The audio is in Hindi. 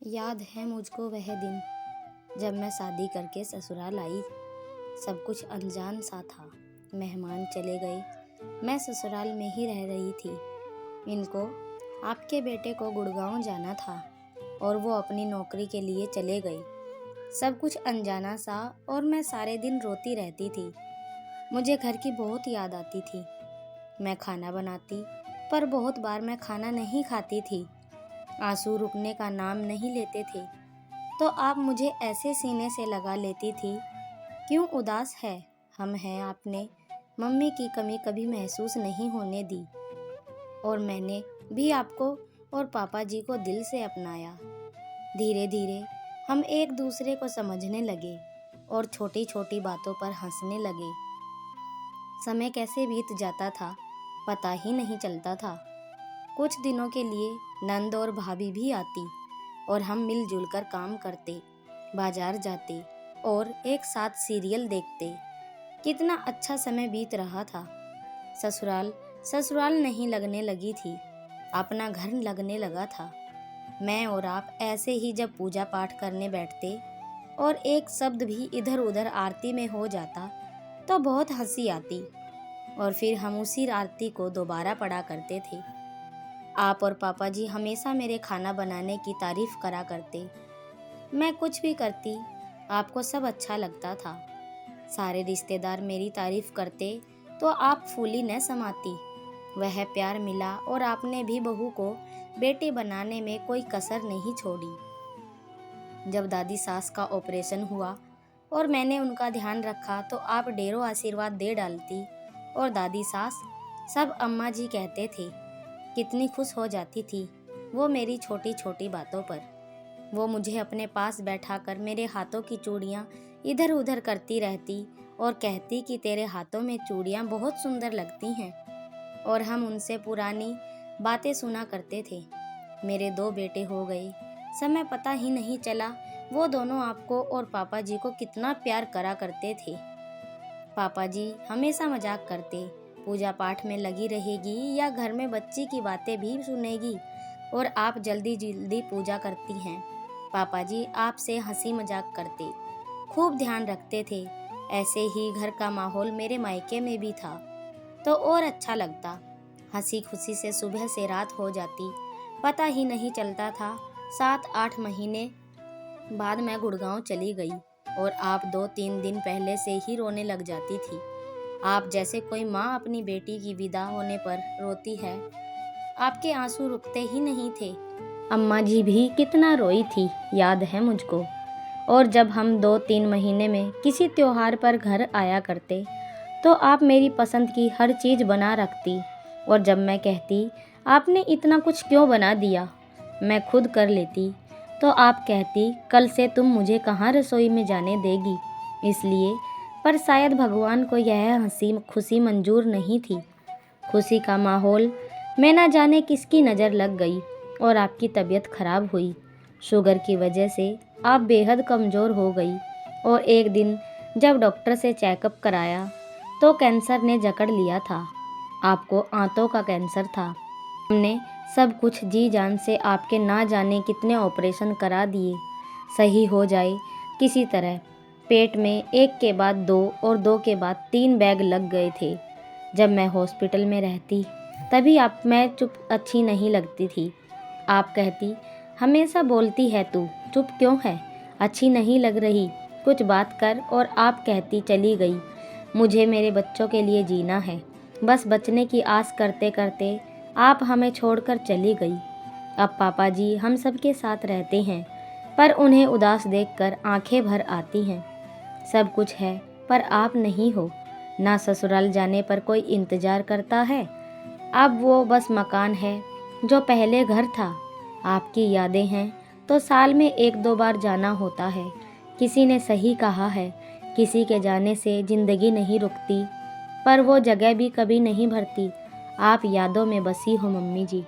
याद है मुझको वह दिन जब मैं शादी करके ससुराल आई। सब कुछ अनजान सा था। मेहमान चले गए, मैं ससुराल में ही रह रही थी। इनको आपके बेटे को गुड़गांव जाना था और वो अपनी नौकरी के लिए चले गए। सब कुछ अनजाना सा और मैं सारे दिन रोती रहती थी। मुझे घर की बहुत याद आती थी। मैं खाना बनाती पर बहुत बार मैं खाना नहीं खाती थी। आंसू रुकने का नाम नहीं लेते थे तो आप मुझे ऐसे सीने से लगा लेती थी। क्यों उदास है हम हैं आपने मम्मी की कमी कभी महसूस नहीं होने दी। और मैंने भी आपको और पापा जी को दिल से अपनाया। धीरे धीरे हम एक दूसरे को समझने लगे और छोटी छोटी बातों पर हंसने लगे। समय कैसे बीत जाता था पता ही नहीं चलता था। कुछ दिनों के लिए नंद और भाभी भी आती और हम मिलजुल कर काम करते, बाजार जाते और एक साथ सीरियल देखते। कितना अच्छा समय बीत रहा था। ससुराल ससुराल नहीं लगने लगी थी, अपना घर लगने लगा था। मैं और आप ऐसे ही जब पूजा पाठ करने बैठते और एक शब्द भी इधर उधर आरती में हो जाता तो बहुत हंसी आती और फिर हम उसी आरती को दोबारा पढ़ा करते थे। आप और पापा जी हमेशा मेरे खाना बनाने की तारीफ करा करते। मैं कुछ भी करती आपको सब अच्छा लगता था। सारे रिश्तेदार मेरी तारीफ करते तो आप फूली न समाती। वह प्यार मिला और आपने भी बहू को बेटी बनाने में कोई कसर नहीं छोड़ी। जब दादी सास का ऑपरेशन हुआ और मैंने उनका ध्यान रखा तो आप ढेरों आशीर्वाद दे डालती और दादी सास सब अम्मा जी कहते थे। कितनी खुश हो जाती थी वो मेरी छोटी छोटी बातों पर। वो मुझे अपने पास बैठाकर मेरे हाथों की चूड़ियाँ इधर उधर करती रहती और कहती कि तेरे हाथों में चूड़ियाँ बहुत सुंदर लगती हैं। और हम उनसे पुरानी बातें सुना करते थे। मेरे 2 बेटे हो गए, समय पता ही नहीं चला। वो दोनों आपको और पापा जी को कितना प्यार करा करते थे। पापा जी हमेशा मजाक करते, पूजा पाठ में लगी रहेगी या घर में बच्ची की बातें भी सुनेगी और आप जल्दी जल्दी पूजा करती हैं। पापा जी आपसे हंसी मजाक करते, खूब ध्यान रखते थे। ऐसे ही घर का माहौल मेरे मायके में भी था तो और अच्छा लगता। हंसी खुशी से सुबह से रात हो जाती, पता ही नहीं चलता था। 7-8 महीने बाद मैं गुड़गांव चली गई और आप 2-3 दिन पहले से ही रोने लग जाती थी। आप जैसे कोई माँ अपनी बेटी की विदा होने पर रोती है, आपके आंसू रुकते ही नहीं थे। अम्मा जी भी कितना रोई थी याद है मुझको। और जब हम 2-3 महीने में किसी त्योहार पर घर आया करते तो आप मेरी पसंद की हर चीज़ बना रखती और जब मैं कहती आपने इतना कुछ क्यों बना दिया, मैं खुद कर लेती, तो आप कहती कल से तुम मुझे कहाँ रसोई में जाने देगी। इसलिए पर शायद भगवान को यह हंसी खुशी मंजूर नहीं थी। खुशी का माहौल में ना जाने किसकी नज़र लग गई और आपकी तबीयत खराब हुई। शुगर की वजह से आप बेहद कमज़ोर हो गई और एक दिन जब डॉक्टर से चेकअप कराया तो कैंसर ने जकड़ लिया था। आपको आंतों का कैंसर था। हमने सब कुछ जी जान से आपके ना जाने कितने ऑपरेशन करा दिए, सही हो जाए किसी तरह। पेट में एक के बाद 2 और 2 के बाद 3 बैग लग गए थे। जब मैं हॉस्पिटल में रहती तभी आप मैं चुप अच्छी नहीं लगती थी। आप कहती हमेशा बोलती है तू चुप क्यों है, अच्छी नहीं लग रही, कुछ बात कर। और आप कहती चली गई, मुझे मेरे बच्चों के लिए जीना है। बस बचने की आस करते करते आप हमें छोड़कर चली गई। अब पापा जी हम सबके साथ रहते हैं पर उन्हें उदास देखकर आंखें भर आती हैं। सब कुछ है पर आप नहीं हो। ना ससुराल जाने पर कोई इंतज़ार करता है, अब वो बस मकान है जो पहले घर था। आपकी यादें हैं तो साल में 1-2 बार जाना होता है। किसी ने सही कहा है, किसी के जाने से ज़िंदगी नहीं रुकती, पर वो जगह भी कभी नहीं भरती। आप यादों में बसी हो मम्मी जी।